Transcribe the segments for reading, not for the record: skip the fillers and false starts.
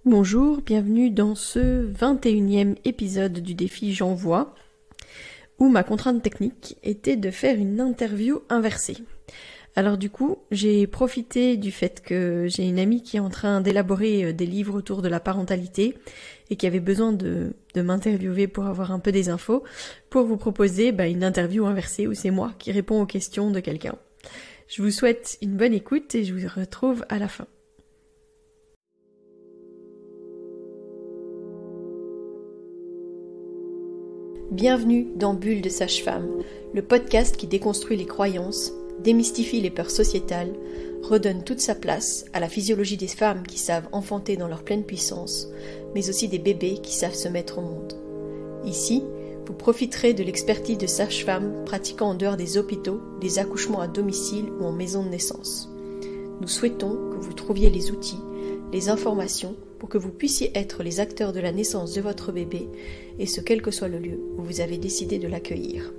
Bonjour, bienvenue dans ce 21e épisode du défi J'envoie, où ma contrainte technique était de faire une interview inversée. Alors du coup, j'ai profité du fait que j'ai une amie qui est en train d'élaborer des livres autour de la parentalité et qui avait besoin de m'interviewer pour avoir un peu des infos, pour vous proposer une interview inversée où c'est moi qui réponds aux questions de quelqu'un. Je vous souhaite une bonne écoute et je vous retrouve à la fin. Bienvenue dans Bulle de Sage-Femme, le podcast qui déconstruit les croyances, démystifie les peurs sociétales, redonne toute sa place à la physiologie des femmes qui savent enfanter dans leur pleine puissance, mais aussi des bébés qui savent se mettre au monde. Ici, vous profiterez de l'expertise de sages-femmes pratiquant en dehors des hôpitaux, des accouchements à domicile ou en maison de naissance. Nous souhaitons que vous trouviez les outils, les informations pour que vous puissiez être les acteurs de la naissance de votre bébé, et ce quel que soit le lieu où vous avez décidé de l'accueillir.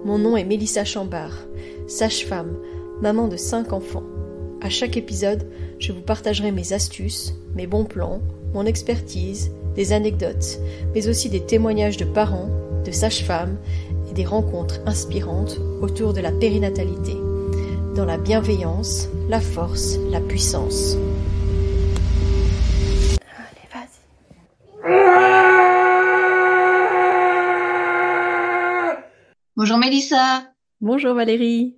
Mon nom est Mélissa Chambard, sage-femme, maman de 5 enfants. À chaque épisode, je vous partagerai mes astuces, mes bons plans, mon expertise, des anecdotes, mais aussi des témoignages de parents, de sages-femmes et des rencontres inspirantes autour de la périnatalité, dans la bienveillance, la force, la puissance. Allez, vas-y. Bonjour Mélissa, Bonjour Valérie.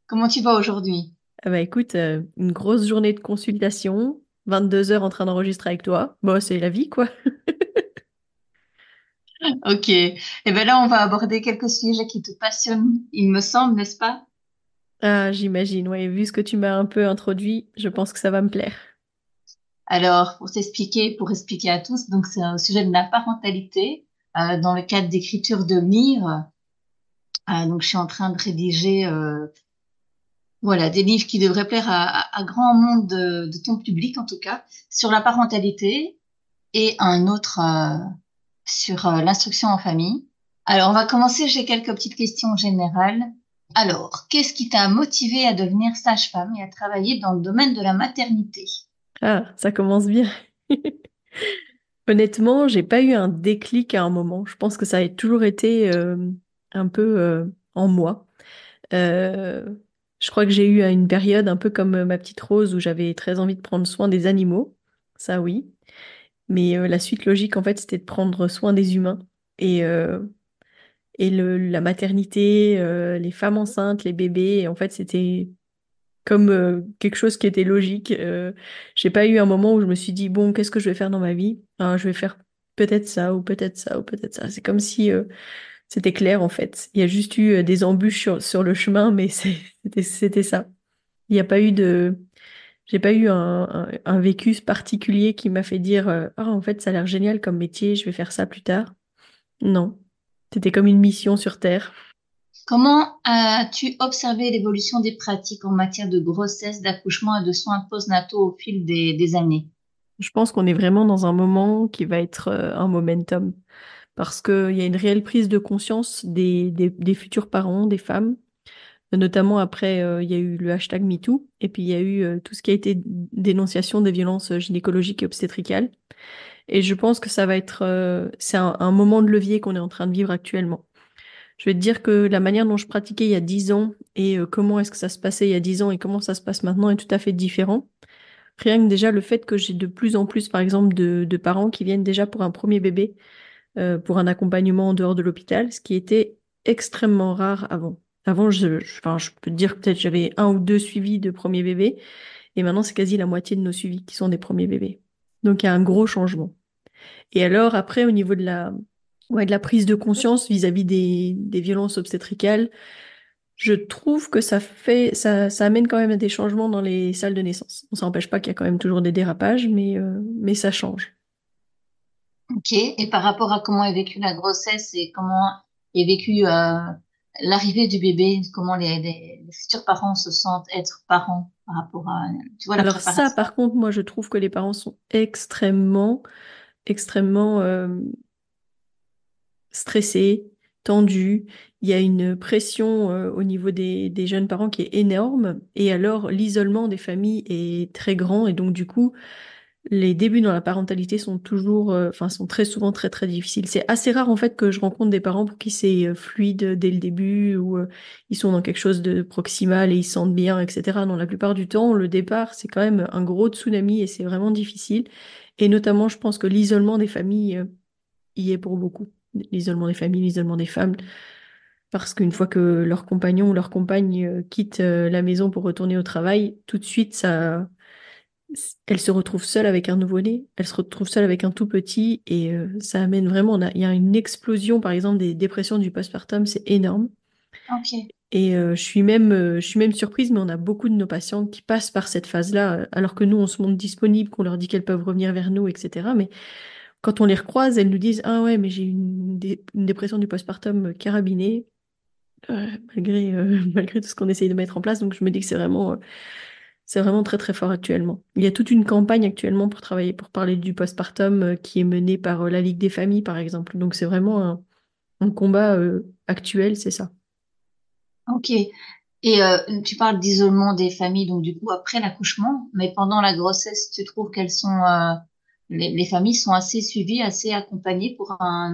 comment tu vas aujourd'hui? Écoute, une grosse journée de consultation, 22 heures en train d'enregistrer avec toi. Bon, c'est la vie, quoi. Ok, et bien là on va aborder quelques sujets qui te passionnent, il me semble, n'est-ce pas? Ah, j'imagine, ouais, vu ce que tu m'as un peu introduit, je pense que ça va me plaire. Alors pour expliquer à tous, donc c'est un sujet de la parentalité dans le cadre d'écriture de livres. Donc je suis en train de rédiger voilà des livres qui devraient plaire à grand monde de ton public en tout cas sur la parentalité et un autre sur l'instruction en famille. Alors, on va commencer. J'ai quelques petites questions générales. Alors, qu'est-ce qui t'a motivé à devenir sage-femme et à travailler dans le domaine de la maternité? Ah, ça commence bien. Honnêtement, j'ai pas eu un déclic à un moment. Je pense que ça a toujours été un peu en moi. Euh, je crois que j'ai eu une période un peu comme ma petite Rose où j'avais très envie de prendre soin des animaux. Ça, oui. Mais la suite logique, en fait, c'était de prendre soin des humains. Et, la maternité, les femmes enceintes, les bébés, et en fait, c'était comme quelque chose qui était logique. J'ai pas eu un moment où je me suis dit, bon, qu'est-ce que je vais faire dans ma vie? Ah, je vais faire peut-être ça, ou peut-être ça, ou peut-être ça. C'est comme si c'était clair, en fait. Il y a juste eu des embûches sur le chemin, mais c'était ça. Il n'y a pas eu de... J'ai pas eu un vécu particulier qui m'a fait dire, ah, en fait, ça a l'air génial comme métier, je vais faire ça plus tard. Non. C'était comme une mission sur Terre. Comment as-tu observé l'évolution des pratiques en matière de grossesse, d'accouchement et de soins postnataux au fil des années? Je pense qu'on est vraiment dans un moment qui va être un momentum parce qu'il y a une réelle prise de conscience des futurs parents, des femmes, notamment après, il y a eu le hashtag MeToo et puis il y a eu tout ce qui a été dénonciation des violences gynécologiques et obstétricales. Et je pense que ça va être, c'est un moment de levier qu'on est en train de vivre actuellement. Je vais te dire que la manière dont je pratiquais il y a 10 ans et comment est-ce que ça se passait il y a 10 ans et comment ça se passe maintenant est tout à fait différent. Rien que déjà le fait que j'ai de plus en plus, par exemple, de parents qui viennent déjà pour un premier bébé, pour un accompagnement en dehors de l'hôpital, ce qui était extrêmement rare avant. Avant, enfin, je peux te dire que peut-être j'avais 1 ou 2 suivis de premier bébé, et maintenant c'est quasi la moitié de nos suivis qui sont des premiers bébés. Donc il y a un gros changement. Et alors après, au niveau ouais, de la prise de conscience vis-à-vis des violences obstétricales, je trouve que ça amène quand même à des changements dans les salles de naissance. On s'empêche pas qu'il y a quand même toujours des dérapages, mais ça change. Ok, et par rapport à comment est vécue la grossesse et comment est vécue l'arrivée du bébé, comment les futurs parents se sentent être parents par rapport à, tu vois, la Alors ça, préparation. par contre, moi, je trouve que les parents sont extrêmement stressés, tendus. Il y a une pression au niveau des jeunes parents qui est énorme. Et alors, l'isolement des familles est très grand. Et donc, du coup, les débuts dans la parentalité sont toujours, enfin, sont très souvent très très difficiles. C'est assez rare en fait que je rencontre des parents pour qui c'est fluide dès le début ou ils sont dans quelque chose de proximal et ils se sentent bien, etc. Non, la plupart du temps, le départ, c'est quand même un gros tsunami et c'est vraiment difficile. Et notamment, je pense que l'isolement des familles y est pour beaucoup. L'isolement des familles, l'isolement des femmes. Parce qu'une fois que leur compagnon ou leur compagne quitte la maison pour retourner au travail, tout de suite, elle se retrouve seule avec un nouveau-né, elle se retrouve seule avec un tout petit, et ça amène vraiment, il y a une explosion, par exemple, des dépressions du postpartum, c'est énorme. Ok. Et je suis même surprise, mais on a beaucoup de nos patients qui passent par cette phase-là, alors que nous, on se montre disponible, qu'on leur dit qu'elles peuvent revenir vers nous, etc. Mais quand on les recroise, elles nous disent, ah ouais, mais j'ai une dépression du postpartum carabinée, malgré tout ce qu'on essaye de mettre en place. Donc je me dis que c'est vraiment très très fort actuellement. Il y a toute une campagne actuellement pour travailler, pour parler du postpartum qui est menée par la Ligue des familles, par exemple. Donc c'est vraiment un combat actuel, c'est ça. Ok. Et tu parles d'isolement des familles, donc du coup après l'accouchement, mais pendant la grossesse, tu trouves qu'elles sont les familles sont assez suivies, assez accompagnées pour enfin,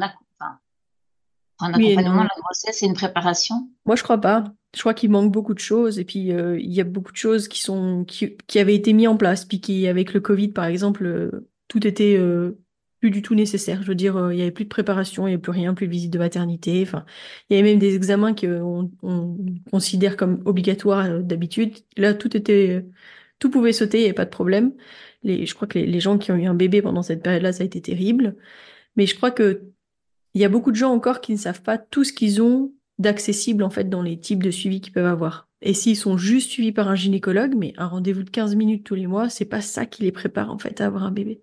pour un Oui et accompagnement non. de la grossesse et une préparation. Moi, je crois pas. Je crois qu'il manque beaucoup de choses. Et puis, il y a beaucoup de choses qui avaient été mises en place. Puis qui, avec le Covid, par exemple, tout était plus du tout nécessaire. Je veux dire, il y avait plus de préparation, il n'y avait plus rien, plus de visite de maternité. Enfin, il y avait même des examens qu'on considère comme obligatoires d'habitude. Là, tout pouvait sauter, il n'y avait pas de problème. Je crois que les gens qui ont eu un bébé pendant cette période-là, ça a été terrible. Mais je crois que il y a beaucoup de gens encore qui ne savent pas tout ce qu'ils ont d'accessible en fait dans les types de suivi qu'ils peuvent avoir. Et s'ils sont juste suivis par un gynécologue, mais un rendez-vous de 15 minutes tous les mois, c'est pas ça qui les prépare en fait à avoir un bébé,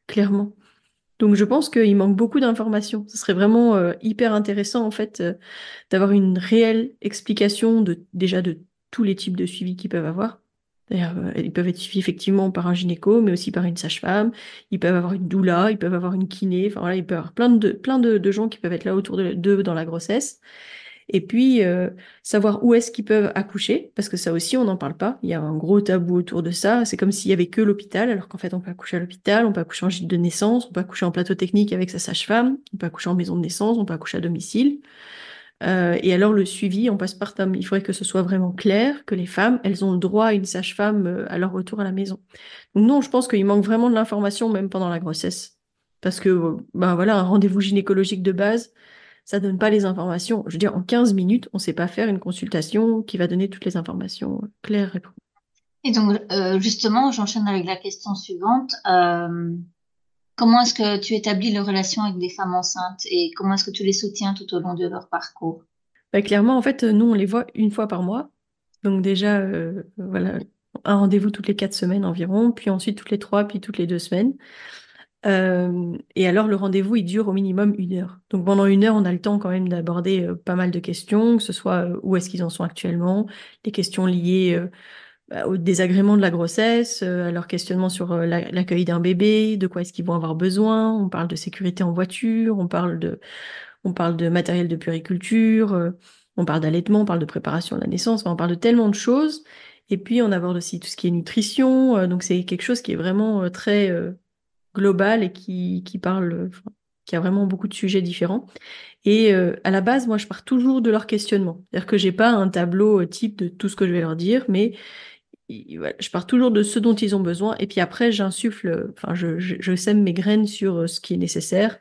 clairement. Donc je pense qu'il manque beaucoup d'informations. Ce serait vraiment hyper intéressant en fait d'avoir une réelle explication déjà de tous les types de suivi qu'ils peuvent avoir. D'ailleurs, ils peuvent être suivis effectivement par un gynéco, mais aussi par une sage-femme. Ils peuvent avoir une doula, ils peuvent avoir une kiné. Enfin voilà, il peut y avoir plein de gens qui peuvent être là autour d'eux dans la grossesse. Et puis, savoir où est-ce qu'ils peuvent accoucher, parce que ça aussi, on n'en parle pas. Il y a un gros tabou autour de ça. C'est comme s'il y avait que l'hôpital, alors qu'en fait, on peut accoucher à l'hôpital, on peut accoucher en gîte de naissance, on peut accoucher en plateau technique avec sa sage-femme, on peut accoucher en maison de naissance, on peut accoucher à domicile. Et alors, le suivi en postpartum, il faudrait que ce soit vraiment clair, que les femmes, elles ont le droit à une sage-femme à leur retour à la maison. Donc non, je pense qu'il manque vraiment de l'information, même pendant la grossesse. Parce que, ben voilà, un rendez-vous gynécologique de base, ça donne pas les informations. Je veux dire, en 15 minutes, on sait pas faire une consultation qui va donner toutes les informations claires. Et donc justement, j'enchaîne avec la question suivante. Comment est-ce que tu établis les relations avec des femmes enceintes et comment est-ce que tu les soutiens tout au long de leur parcours? Bah, clairement, en fait, nous, on les voit une fois par mois. Donc déjà, voilà, un rendez-vous toutes les 4 semaines environ, puis ensuite toutes les 3, puis toutes les 2 semaines. Et alors, le rendez-vous, il dure au minimum 1 heure. Donc, pendant 1 heure, on a le temps quand même d'aborder pas mal de questions, que ce soit où est-ce qu'ils en sont actuellement, les questions liées au désagrément de la grossesse, à leur questionnement sur l'accueil d'un bébé, de quoi est-ce qu'ils vont avoir besoin. On parle de sécurité en voiture, on parle de matériel de puériculture, on parle d'allaitement, on parle de préparation à la naissance, enfin, on parle de tellement de choses. Et puis, on aborde aussi tout ce qui est nutrition. Donc, c'est quelque chose qui est vraiment très global et qui parle, enfin, qui a vraiment beaucoup de sujets différents. Et à la base, moi, je pars toujours de leur questionnement. C'est-à-dire que j'ai pas un tableau type de tout ce que je vais leur dire, mais voilà, je pars toujours de ce dont ils ont besoin. Et puis après, j'insuffle, enfin, je sème mes graines sur ce qui est nécessaire.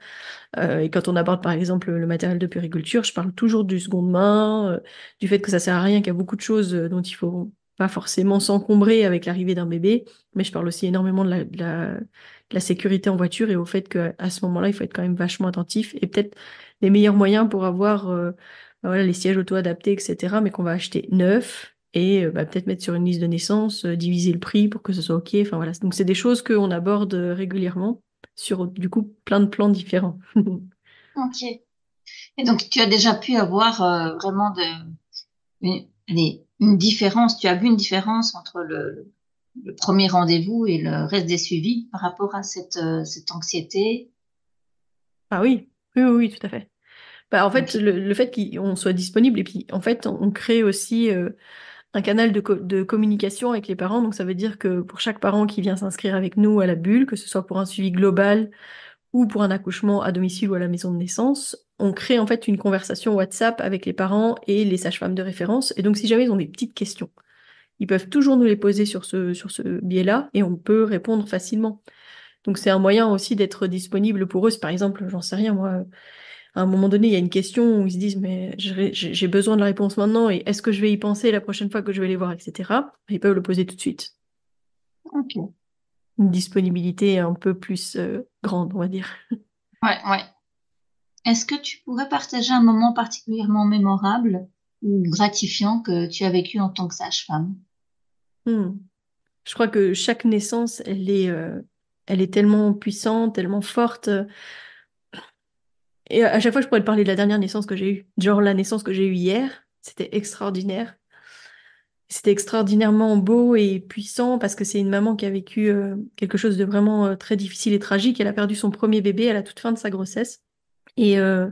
Et quand on aborde par exemple le matériel de puriculture, je parle toujours du seconde main, du fait que ça sert à rien, qu'il y a beaucoup de choses dont il faut pas forcément s'encombrer avec l'arrivée d'un bébé, mais je parle aussi énormément de la sécurité en voiture et au fait qu'à ce moment-là, il faut être quand même vachement attentif et peut-être les meilleurs moyens pour avoir voilà, les sièges auto-adaptés, etc., mais qu'on va acheter neuf et peut-être mettre sur une liste de naissance, diviser le prix pour que ce soit OK. Enfin voilà, donc c'est des choses qu'on aborde régulièrement sur du coup plein de plans différents. Ok. Et donc, tu as déjà pu avoir vraiment une différence, tu as vu une différence entre le premier rendez-vous et le reste des suivis par rapport à cette anxiété. Ah oui, oui, oui, oui, tout à fait. Bah, en fait, Ok. le fait qu'on soit disponible, et puis en fait, on crée aussi un canal de communication avec les parents. Donc ça veut dire que pour chaque parent qui vient s'inscrire avec nous à la bulle, que ce soit pour un suivi global ou pour un accouchement à domicile ou à la maison de naissance, on crée en fait une conversation WhatsApp avec les parents et les sages-femmes de référence. Et donc si jamais ils ont des petites questions, ils peuvent toujours nous les poser sur ce biais-là et on peut répondre facilement. Donc c'est un moyen aussi d'être disponible pour eux. Si, par exemple, j'en sais rien, moi, à un moment donné, il y a une question où ils se disent, mais j'ai besoin de la réponse maintenant et est-ce que je vais y penser la prochaine fois que je vais les voir, etc. Ils peuvent le poser tout de suite. Ok. Une disponibilité un peu plus grande, on va dire. Ouais, ouais. Est-ce que tu pourrais partager un moment particulièrement mémorable ou gratifiant que tu as vécu en tant que sage-femme? Hmm. Je crois que chaque naissance, elle est tellement puissante, tellement forte. Et à chaque fois, je pourrais te parler de la dernière naissance que j'ai eue. Genre la naissance que j'ai eue hier, c'était extraordinaire. C'était extraordinairement beau et puissant parce que c'est une maman qui a vécu quelque chose de vraiment très difficile et tragique. Elle a perdu son premier bébé à la toute fin de sa grossesse. Et elle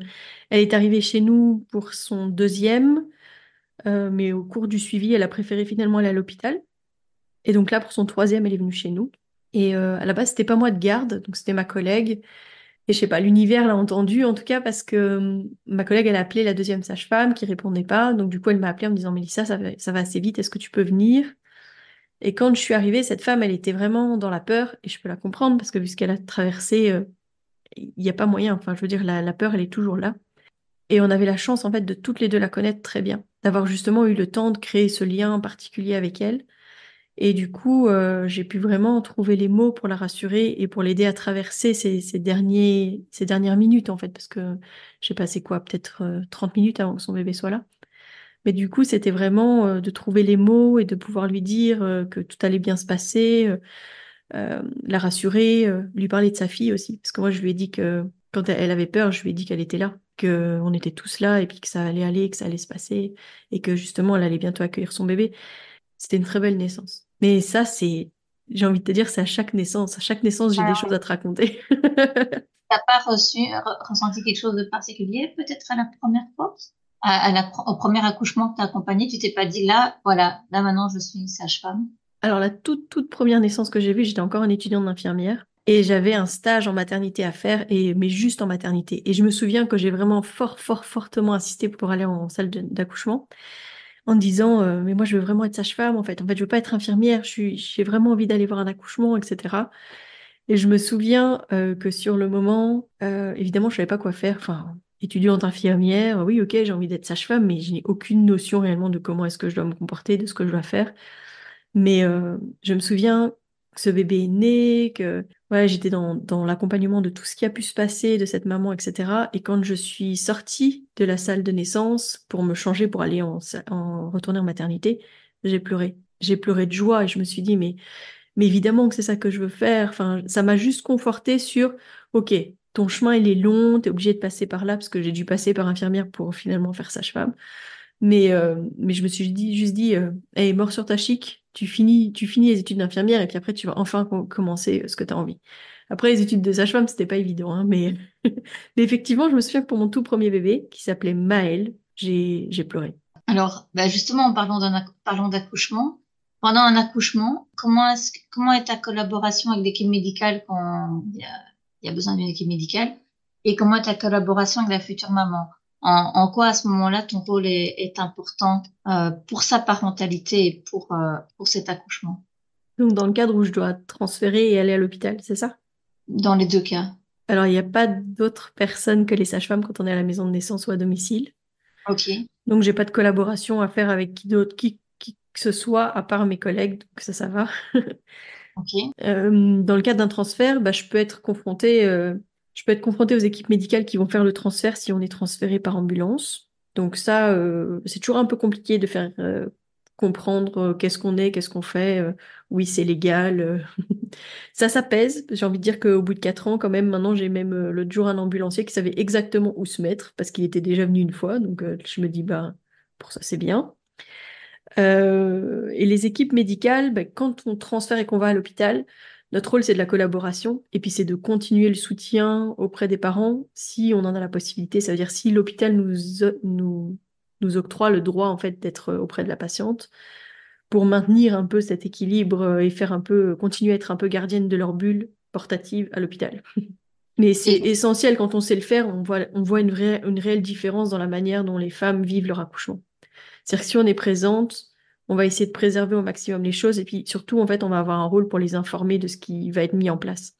est arrivée chez nous pour son deuxième, mais au cours du suivi, elle a préféré finalement aller à l'hôpital. Et donc là, pour son troisième, elle est venue chez nous. Et à la base, c'était pas moi de garde, donc c'était ma collègue. Et je sais pas, l'univers l'a entendu en tout cas parce que ma collègue, elle a appelé la deuxième sage-femme qui répondait pas. Donc du coup, elle m'a appelé en me disant, Mélissa, ça va assez vite, est-ce que tu peux venir? Et quand je suis arrivée, cette femme, elle était vraiment dans la peur. Et je peux la comprendre parce que vu ce qu'elle a traversé, il n'y a pas moyen. Enfin, je veux dire, la peur, elle est toujours là. Et on avait la chance, en fait, de toutes les deux la connaître très bien, d'avoir justement eu le temps de créer ce lien particulier avec elle. Et du coup, j'ai pu vraiment trouver les mots pour la rassurer et pour l'aider à traverser ces dernières minutes, en fait, parce que je sais pas, c'est quoi, peut-être 30 minutes avant que son bébé soit là. Mais du coup, c'était vraiment de trouver les mots et de pouvoir lui dire que tout allait bien se passer, la rassurer, lui parler de sa fille aussi. Parce que moi, je lui ai dit que quand elle avait peur, je lui ai dit qu'elle était là, qu'on était tous là et puis que ça allait aller, que ça allait se passer et que justement, elle allait bientôt accueillir son bébé. C'était une très belle naissance. Mais ça, j'ai envie de te dire, c'est à chaque naissance. À chaque naissance, j'ai des choses à te raconter. T'as pas ressenti quelque chose de particulier, peut-être à la première fois? Au premier accouchement que t'as accompagné, tu t'es pas dit là, voilà, là maintenant je suis une sage-femme. Alors, la toute première naissance que j'ai vue, j'étais encore une étudiante d'infirmière et j'avais un stage en maternité à faire, mais juste en maternité. Et je me souviens que j'ai vraiment fortement insisté pour aller en salle d'accouchement en disant, mais moi, je veux vraiment être sage-femme, en fait. En fait, je veux pas être infirmière, j'ai vraiment envie d'aller voir un accouchement, etc. Et je me souviens que sur le moment, évidemment, je savais pas quoi faire. Enfin, étudiante infirmière, oui, ok, j'ai envie d'être sage-femme, mais je n'ai aucune notion réellement de comment est-ce que je dois me comporter, de ce que je dois faire. Mais je me souviens que ce bébé est né, que ouais, j'étais dans l'accompagnement de tout ce qui a pu se passer, de cette maman, etc. Et quand je suis sortie de la salle de naissance pour me changer, pour aller retourner en maternité, j'ai pleuré. J'ai pleuré de joie et je me suis dit, mais évidemment que c'est ça que je veux faire. Enfin, ça m'a juste conforté sur, OK, ton chemin, il est long, tu es obligé de passer par là, parce que j'ai dû passer par infirmière pour finalement faire sage-femme. Mais je me suis juste dit, hey, mort sur ta chic, tu finis les études d'infirmière et puis après, tu vas enfin commencer ce que tu as envie. Après, les études de sage-femme, c'était pas évident, hein, mais... mais effectivement, je me souviens que pour mon tout premier bébé, qui s'appelait Maël, j'ai pleuré. Alors, bah justement, parlons d'accouchement. Pendant un accouchement, comment est ta collaboration avec l'équipe médicale quand il y a besoin d'une équipe médicale? Et comment est ta collaboration avec la future maman? En quoi, à ce moment-là, ton rôle est important pour sa parentalité et pour cet accouchement? Donc, dans le cadre où je dois transférer et aller à l'hôpital, c'est ça? Dans les deux cas. Alors, il n'y a pas d'autres personnes que les sages-femmes quand on est à la maison de naissance ou à domicile. Ok, Donc, j'ai pas de collaboration à faire avec qui d'autre, qui que ce soit, à part mes collègues. Donc, ça va. ok. Dans le cadre d'un transfert, bah, je peux être confrontée aux équipes médicales qui vont faire le transfert si on est transféré par ambulance. Donc ça, c'est toujours un peu compliqué de faire comprendre qu'est-ce qu'on est, qu'est-ce qu'on fait. Oui, c'est légal. Ça pèse. J'ai envie de dire qu'au bout de 4 ans, quand même, maintenant, j'ai même l'autre jour un ambulancier qui savait exactement où se mettre parce qu'il était déjà venu une fois. Donc je me dis, bah, pour ça, c'est bien. Et les équipes médicales, ben, quand on transfère et qu'on va à l'hôpital, notre rôle, c'est de la collaboration et puis c'est de continuer le soutien auprès des parents si on en a la possibilité. Ça veut dire si l'hôpital nous octroie le droit en fait d'être auprès de la patiente, pour maintenir un peu cet équilibre et faire un peu, continuer à être un peu gardienne de leur bulle portative à l'hôpital. Mais c'est Et, essentiel quand on sait le faire, on voit une réelle différence dans la manière dont les femmes vivent leur accouchement. C'est-à-dire que si on est présente, on va essayer de préserver au maximum les choses et puis surtout, en fait, on va avoir un rôle pour les informer de ce qui va être mis en place.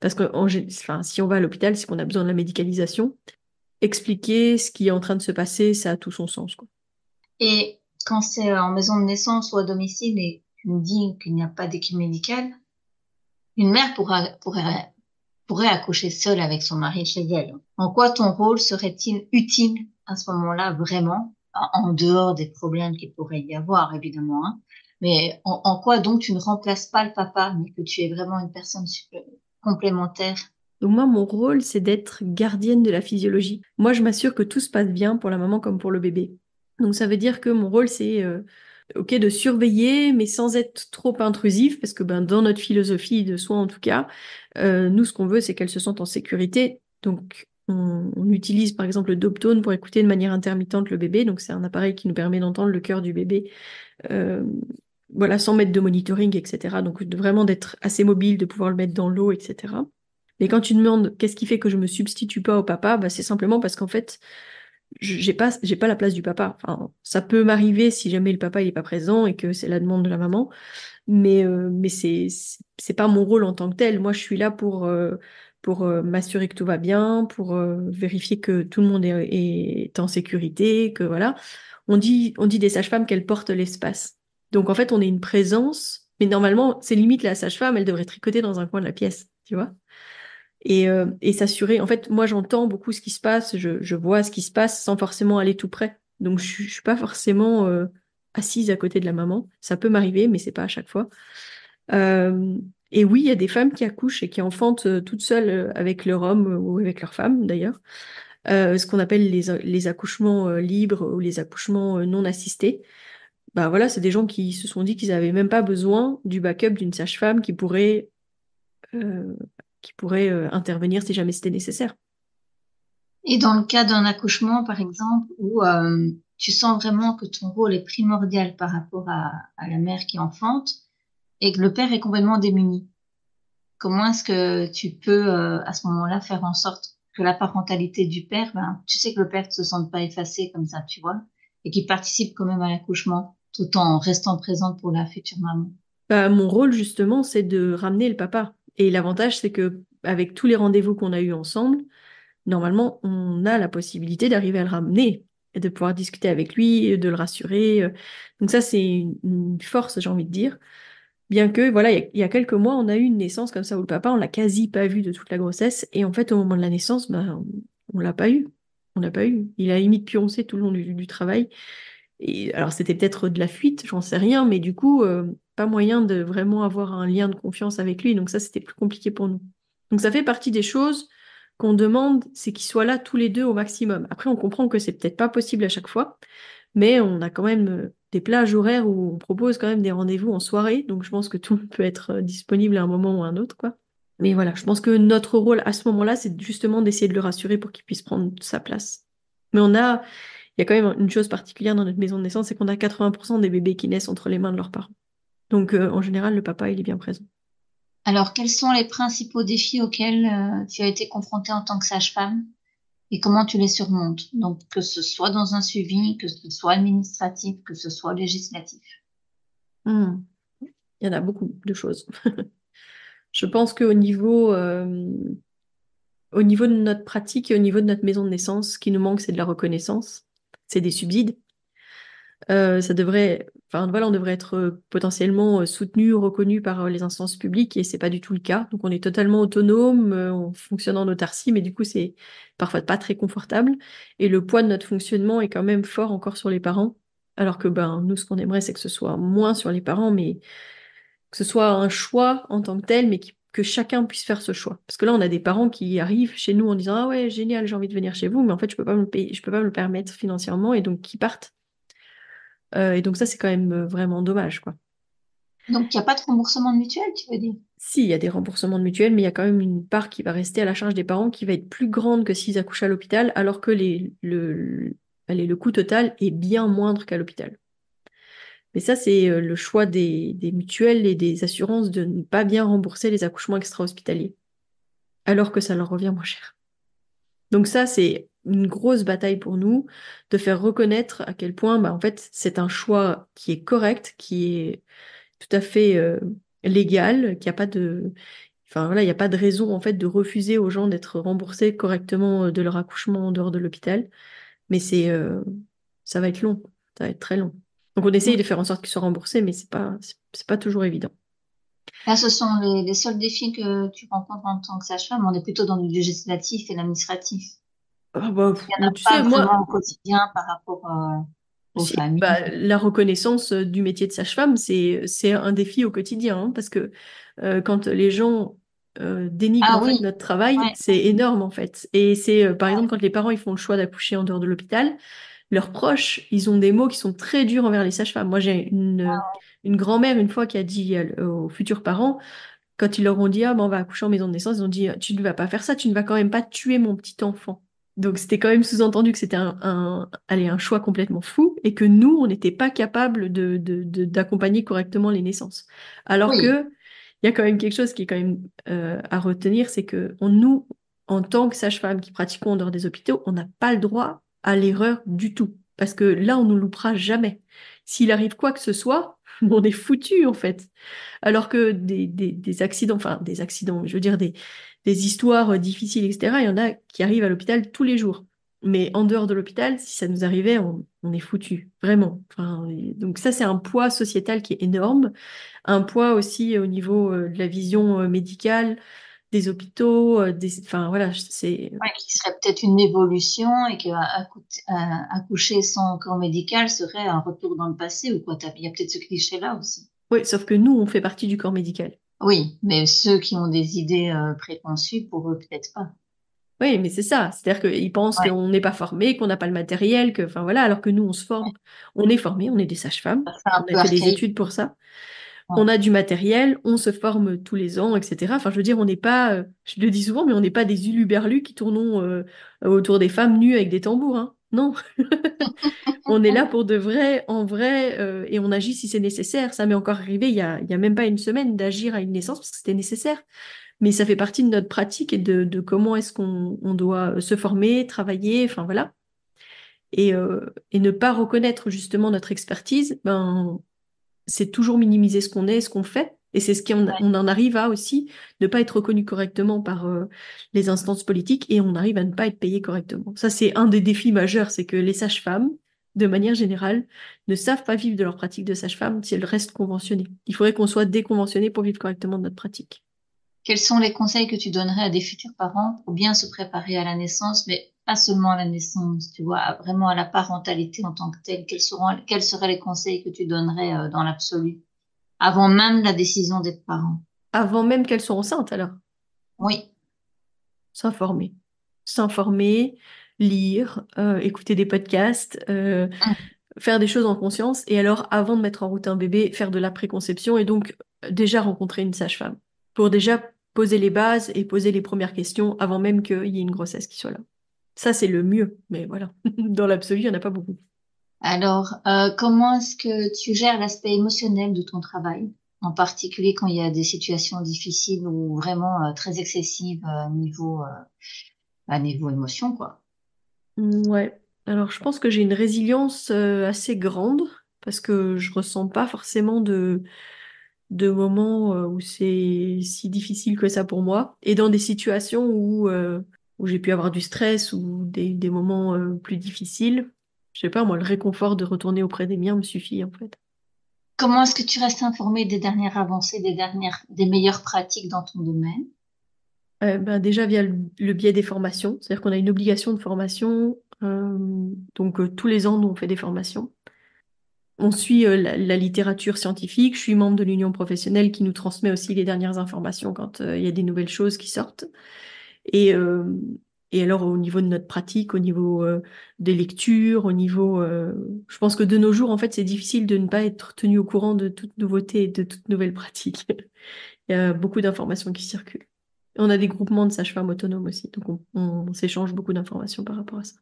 Parce que enfin, si on va à l'hôpital, c'est qu'on a besoin de la médicalisation. Expliquer ce qui est en train de se passer, ça a tout son sens, quoi. et quand c'est en maison de naissance ou à domicile et tu me dis qu'il n'y a pas d'équipe médicale, une mère pourrait accoucher seule avec son mari chez elle. En quoi ton rôle serait-il utile à ce moment-là, vraiment, en dehors des problèmes qu'il pourrait y avoir, évidemment, hein, mais en quoi donc tu ne remplaces pas le papa, mais que tu es vraiment une personne complémentaire? Donc moi, mon rôle, c'est d'être gardienne de la physiologie. Moi, je m'assure que tout se passe bien pour la maman comme pour le bébé. Donc ça veut dire que mon rôle, c'est ok de surveiller, mais sans être trop intrusif, parce que ben, dans notre philosophie de soins en tout cas, nous, ce qu'on veut, c'est qu'elle se sente en sécurité. Donc on utilise par exemple le Doptone pour écouter de manière intermittente le bébé. Donc c'est un appareil qui nous permet d'entendre le cœur du bébé, euh, voilà, sans mettre de monitoring, etc. Donc vraiment d'être assez mobile, de pouvoir le mettre dans l'eau, etc. Mais quand tu demandes qu'est-ce qui fait que je me substitue pas au papa, bah, c'est simplement parce qu'en fait, j'ai pas la place du papa. Enfin, ça peut m'arriver si jamais le papa il est pas présent et que c'est la demande de la maman, mais c'est pas mon rôle en tant que tel. Moi, je suis là pour m'assurer que tout va bien, pour vérifier que tout le monde est en sécurité, que voilà. On dit des sages-femmes qu'elles portent l'espace. Donc en fait, on est une présence, mais normalement, c'est limite la sage-femme, elle devrait tricoter dans un coin de la pièce, tu vois et s'assurer. En fait, moi, j'entends beaucoup ce qui se passe, je vois ce qui se passe sans forcément aller tout près. Donc, je suis pas forcément assise à côté de la maman. Ça peut m'arriver, mais c'est pas à chaque fois. Euh, et oui, il y a des femmes qui accouchent et qui enfantent toutes seules avec leur homme ou avec leur femme, d'ailleurs. Ce qu'on appelle les accouchements libres ou les accouchements non assistés. Bah voilà, c'est des gens qui se sont dit qu'ils n'avaient même pas besoin du backup d'une sage-femme euh, qui pourrait intervenir si jamais c'était nécessaire. Et dans le cas d'un accouchement, par exemple, où tu sens vraiment que ton rôle est primordial par rapport à la mère qui enfante et que le père est complètement démuni, comment est-ce que tu peux à ce moment-là faire en sorte que la parentalité du père, ben, tu sais que le père ne se sente pas effacé comme ça, tu vois, et qu'il participe quand même à l'accouchement tout en restant présent pour la future maman. Bah, mon rôle, justement, c'est de ramener le papa. Et l'avantage, c'est que avec tous les rendez-vous qu'on a eus ensemble, normalement, on a la possibilité d'arriver à le ramener et de pouvoir discuter avec lui, de le rassurer. Donc ça, c'est une force, j'ai envie de dire. Bien que, voilà, il y a quelques mois, on a eu une naissance comme ça où le papa, on l'a quasi pas vu de toute la grossesse. Et en fait, au moment de la naissance, bah, on l'a pas eu. On l'a pas eu. Il a limite pioncé tout le long du travail. Et alors, c'était peut-être de la fuite, j'en sais rien, mais du coup, pas moyen de vraiment avoir un lien de confiance avec lui. Donc ça, c'était plus compliqué pour nous. Donc ça fait partie des choses qu'on demande, c'est qu'ils soient là tous les deux au maximum. Après, on comprend que c'est peut-être pas possible à chaque fois, mais on a quand même des plages horaires où on propose quand même des rendez-vous en soirée. Donc je pense que tout le monde peut être disponible à un moment ou à un autre, quoi. Mais voilà, je pense que notre rôle à ce moment-là, c'est justement d'essayer de le rassurer pour qu'il puisse prendre sa place. Mais il y a quand même une chose particulière dans notre maison de naissance, c'est qu'on a 80% des bébés qui naissent entre les mains de leurs parents. Donc, en général, le papa, il est bien présent. Alors, quels sont les principaux défis auxquels tu as été confrontée en tant que sage-femme et comment tu les surmontes? Donc, que ce soit dans un suivi, que ce soit administratif, que ce soit législatif. Hmm. Il y en a beaucoup de choses. Je pense au niveau de notre pratique et au niveau de notre maison de naissance, ce qui nous manque, c'est de la reconnaissance, c'est des subsides. Ça devrait, enfin voilà, on devrait être potentiellement soutenu, reconnu par les instances publiques et c'est pas du tout le cas. Donc on est totalement autonome, on fonctionne en autarcie, mais du coup c'est parfois pas très confortable. Et le poids de notre fonctionnement est quand même fort encore sur les parents. Alors que ben nous, ce qu'on aimerait, c'est que ce soit moins sur les parents, mais que ce soit un choix en tant que tel, mais que chacun puisse faire ce choix. Parce que là, on a des parents qui arrivent chez nous en disant ah ouais génial, j'ai envie de venir chez vous, mais en fait je peux pas me le payer, je peux pas me le permettre financièrement et donc qui partent. Et donc ça, c'est quand même vraiment dommage, quoi. Donc, il n'y a pas de remboursement de mutuelle, tu veux dire? Si, il y a des remboursements de mutuelles, mais il y a quand même une part qui va rester à la charge des parents qui va être plus grande que s'ils accouchent à l'hôpital, alors que allez, le coût total est bien moindre qu'à l'hôpital. Mais ça, c'est le choix des mutuelles et des assurances de ne pas bien rembourser les accouchements extra-hospitaliers, alors que ça leur revient moins cher. Donc ça, c'est une grosse bataille pour nous de faire reconnaître à quel point, bah, en fait, c'est un choix qui est correct, qui est tout à fait légal, qu'il n'y a pas de, enfin voilà, il n'y a pas de raison en fait de refuser aux gens d'être remboursés correctement de leur accouchement en dehors de l'hôpital. Mais ça va être long, ça va être très long. Donc on essaye de faire en sorte qu'ils soient remboursés, mais c'est pas toujours évident. Là, ce sont les seuls défis que tu rencontres en tant que sage-femme. On est plutôt dans le législatif et l'administratif. Ah bah, Il n'y en a tu sais, pas moi, vraiment au quotidien par rapport aux si, familles. bah, la reconnaissance du métier de sage-femme, c'est un défi au quotidien, hein, parce que quand les gens dénigrent Ah en fait oui, notre travail, ouais. c'est énorme en fait. Et c'est par exemple quand les parents ils font le choix d'accoucher en dehors de l'hôpital, leurs proches, ils ont des mots qui sont très durs envers les sages-femmes. Moi, j'ai une grand-mère une fois qui a dit aux futurs parents, quand ils leur ont dit, ah, ben, on va accoucher en maison de naissance, ils ont dit, tu ne vas pas faire ça, tu ne vas quand même pas tuer mon petit enfant. Donc, c'était quand même sous-entendu que c'était allez, un choix complètement fou et que nous, on n'était pas capable d'accompagner correctement les naissances. Alors Oui, que, il y a quand même quelque chose qui est quand même à retenir, c'est que nous, en tant que sage-femme qui pratiquons en dehors des hôpitaux, on n'a pas le droit à l'erreur du tout. Parce que là, on ne nous loupera jamais. S'il arrive quoi que ce soit, on est foutu en fait. Alors que des accidents, enfin des accidents, je veux dire des histoires difficiles, etc., il y en a qui arrivent à l'hôpital tous les jours. Mais en dehors de l'hôpital, si ça nous arrivait, on est foutu, vraiment. Enfin, donc ça, c'est un poids sociétal qui est énorme, un poids aussi au niveau de la vision médicale des hôpitaux, enfin voilà, c'est ouais, qui serait peut-être une évolution et que accoucher sans corps médical serait un retour dans le passé ou quoi. Il y a peut-être ce cliché-là aussi. oui, sauf que nous, on fait partie du corps médical. Oui, mais ceux qui ont des idées préconçues, pour eux, peut-être pas. Oui, mais c'est ça. C'est-à-dire qu'ils pensent Ouais, qu'on n'est pas formé, qu'on n'a pas le matériel, que, enfin voilà, alors que nous, on se forme. On est formé, on est des sages-femmes. ça fait un On a peu fait des archaïque. études pour ça. Ouais. On a du matériel, on se forme tous les ans, etc. Enfin, je veux dire, on n'est pas, je le dis souvent, mais on n'est pas des uluberlus qui tournons autour des femmes nues avec des tambours, hein. Non, on est là pour de vrai, en vrai, et on agit si c'est nécessaire. Ça m'est encore arrivé il y a même pas une semaine d'agir à une naissance parce que c'était nécessaire. Mais ça fait partie de notre pratique et de comment est-ce qu'on doit se former, travailler, enfin voilà. Et ne pas reconnaître justement notre expertise, ben, c'est toujours minimiser ce qu'on est, ce qu'on fait. Et c'est ce qu'on on en arrive à aussi ne pas être reconnu correctement par les instances politiques et on arrive à ne pas être payé correctement. Ça, c'est un des défis majeurs, c'est que les sages-femmes, de manière générale, ne savent pas vivre de leur pratique de sage-femme si elles restent conventionnées. Il faudrait qu'on soit déconventionné pour vivre correctement de notre pratique. Quels sont les conseils que tu donnerais à des futurs parents pour bien se préparer à la naissance, mais pas seulement à la naissance, tu vois, vraiment à la parentalité en tant que telle? Quels seraient les conseils que tu donnerais dans l'absolu, avant même la décision d'être parent? Avant même qu'elles soient enceintes, alors. Oui. S'informer. S'informer, lire, écouter des podcasts, faire des choses en conscience. Et alors, avant de mettre en route un bébé, faire de la préconception et donc déjà rencontrer une sage-femme pour déjà poser les bases et poser les premières questions avant même qu'il y ait une grossesse qui soit là. Ça, c'est le mieux. Mais voilà, dans l'absolu, il n'y en a pas beaucoup. Alors, comment est-ce que tu gères l'aspect émotionnel de ton travail, en particulier quand il y a des situations difficiles ou vraiment très excessives à niveau émotion, quoi? Ouais. Alors, je pense que j'ai une résilience assez grande parce que je ressens pas forcément de moments où c'est si difficile que ça pour moi et dans des situations où j'ai pu avoir du stress ou des moments plus difficiles. Je sais pas, moi, le réconfort de retourner auprès des miens me suffit en fait. Comment est-ce que tu restes informé des dernières avancées, des meilleures pratiques dans ton domaine? Ben, déjà via le biais des formations, c'est-à-dire qu'on a une obligation de formation, donc tous les ans, nous, on fait des formations. On suit la littérature scientifique. Je suis membre de l'union professionnelle qui nous transmet aussi les dernières informations quand il y a des nouvelles choses qui sortent. Et, euh, et alors, au niveau de notre pratique, au niveau des lectures, au niveau... je pense que de nos jours, en fait, c'est difficile de ne pas être tenu au courant de toute nouveauté et de toute nouvelle pratique. Il y a beaucoup d'informations qui circulent. Et on a des groupements de sages-femmes autonomes aussi, donc on s'échange beaucoup d'informations par rapport à ça.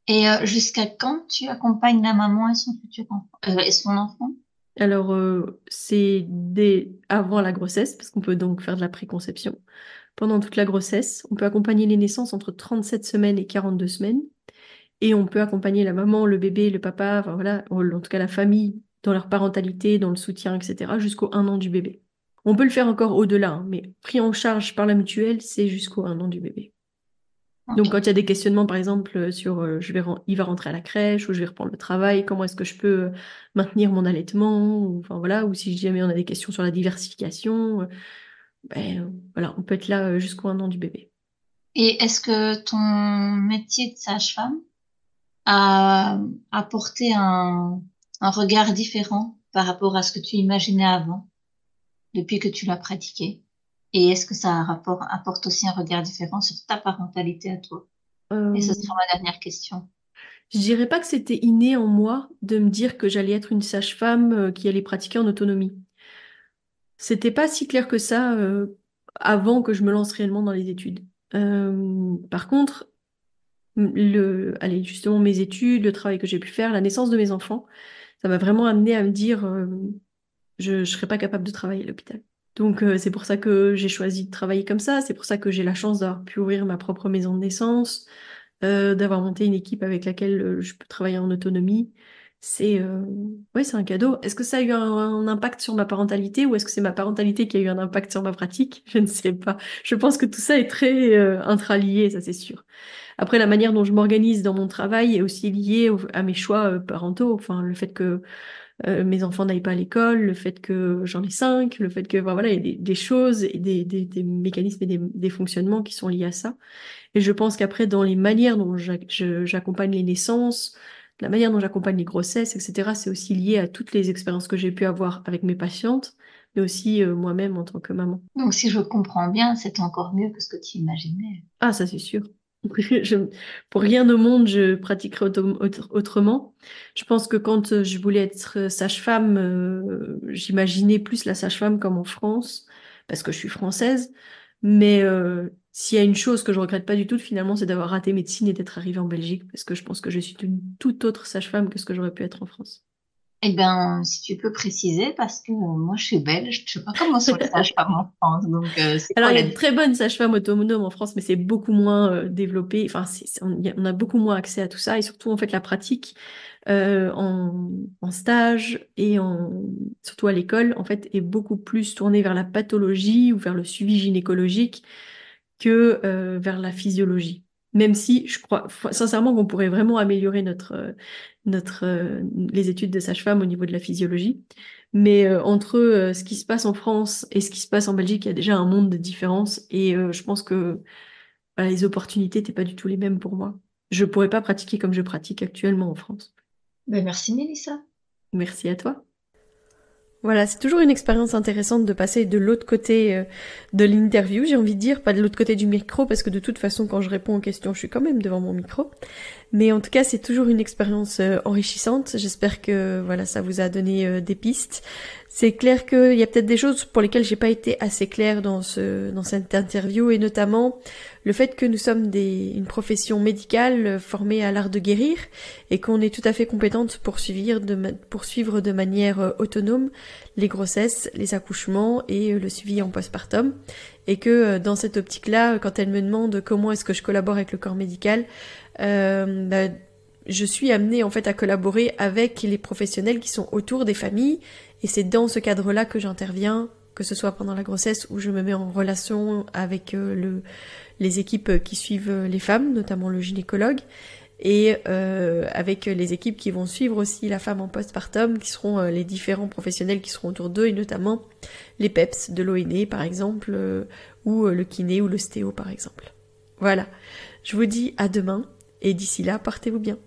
Et jusqu'à quand tu accompagnes la maman et son futur enfant, et son enfant? Alors, c'est avant la grossesse, parce qu'on peut donc faire de la préconception. Pendant toute la grossesse, on peut accompagner les naissances entre 37 semaines et 42 semaines. Et on peut accompagner la maman, le bébé, le papa, enfin voilà, ou en tout cas la famille, dans leur parentalité, dans le soutien, etc., jusqu'au 1 an du bébé. On peut le faire encore au-delà, hein, mais pris en charge par la mutuelle, c'est jusqu'au 1 an du bébé. Donc, Ok. quand il y a des questionnements, par exemple, sur il va rentrer à la crèche ou je vais reprendre le travail, comment est-ce que je peux maintenir mon allaitement, ou, enfin voilà, ou si jamais on a des questions sur la diversification, voilà, on peut être là jusqu'au 1 an du bébé. Et est-ce que ton métier de sage-femme a apporté un regard différent par rapport à ce que tu imaginais avant, depuis que tu l'as pratiqué? Et est-ce que apporte aussi un regard différent sur ta parentalité à toi? Et ce Euh, sera ma dernière question. je dirais pas que c'était inné en moi de me dire que j'allais être une sage-femme qui allait pratiquer en autonomie. C'était pas si clair que ça avant que je me lance réellement dans les études. Par contre, allez, justement, mes études, le travail que j'ai pu faire, la naissance de mes enfants, ça m'a vraiment amené à me dire je ne serais pas capable de travailler à l'hôpital. Donc, c'est pour ça que j'ai choisi de travailler comme ça. C'est pour ça que j'ai la chance d'avoir pu ouvrir ma propre maison de naissance, d'avoir monté une équipe avec laquelle je peux travailler en autonomie. C'est ouais, c'est un cadeau. Est-ce que ça a eu un impact sur ma parentalité ou est-ce que c'est ma parentalité qui a eu un impact sur ma pratique? Je ne sais pas. Je pense que tout ça est très intralié, ça c'est sûr. Après, la manière dont je m'organise dans mon travail est aussi liée à mes choix parentaux. Enfin, le fait que mes enfants n'aillent pas à l'école, le fait que j'en ai 5, le fait que enfin, voilà, il y a des choses et des mécanismes et des fonctionnements qui sont liés à ça. Et je pense qu'après, dans les manières dont j'accompagne les naissances, la manière dont j'accompagne les grossesses, etc., c'est aussi lié à toutes les expériences que j'ai pu avoir avec mes patientes, mais aussi moi-même en tant que maman. Donc, si je comprends bien, c'est encore mieux que ce que tu imaginais. Ah, ça c'est sûr. Je- pour rien au monde, je pratiquerais autrement. Je pense que quand je voulais être sage-femme, j'imaginais plus la sage-femme comme en France, parce que je suis française. Mais s'il y a une chose que je regrette pas du tout, finalement, c'est d'avoir raté médecine et d'être arrivée en Belgique, parce que je pense que je suis une toute autre sage-femme que ce que j'aurais pu être en France. Eh ben, si tu peux préciser, parce que moi, je suis belge, je sais pas comment sont les sages-femmes en France, donc c'est Alors, quoi il y a la de très bonnes sages-femmes autonomes en France, mais c'est beaucoup moins développé. Enfin, on a beaucoup moins accès à tout ça. Et surtout, en fait, la pratique en stage et surtout à l'école, en fait, est beaucoup plus tournée vers la pathologie ou vers le suivi gynécologique que vers la physiologie. Même si je crois sincèrement qu'on pourrait vraiment améliorer les études de sage-femme au niveau de la physiologie. Mais entre ce qui se passe en France et ce qui se passe en Belgique, il y a déjà un monde de différence. Et je pense que voilà, les opportunités n'étaient pas du tout les mêmes pour moi. Je pourrais pas pratiquer comme je pratique actuellement en France. Ben, merci, Mélissa. Merci à toi. Voilà, c'est toujours une expérience intéressante de passer de l'autre côté de l'interview, j'ai envie de dire, pas de l'autre côté du micro, parce que de toute façon, quand je réponds aux questions, je suis quand même devant mon micro. Mais en tout cas, c'est toujours une expérience enrichissante. J'espère que voilà, ça vous a donné des pistes. C'est clair qu'il y a peut-être des choses pour lesquelles j'ai pas été assez claire dans cette interview, et notamment le fait que nous sommes une profession médicale formée à l'art de guérir et qu'on est tout à fait compétente pour suivre de manière autonome les grossesses, les accouchements et le suivi en postpartum. Et que dans cette optique-là, quand elle me demande comment est-ce que je collabore avec le corps médical, je suis amenée en fait à collaborer avec les professionnels qui sont autour des familles, et c'est dans ce cadre-là que j'interviens, que ce soit pendant la grossesse où je me mets en relation avec les équipes qui suivent les femmes, notamment le gynécologue, et avec les équipes qui vont suivre aussi la femme en postpartum, qui seront les différents professionnels qui seront autour d'eux, et notamment les PEPS de l'ONE par exemple, ou le kiné ou l'ostéo par exemple. Voilà, je vous dis à demain, et d'ici là, portez-vous bien.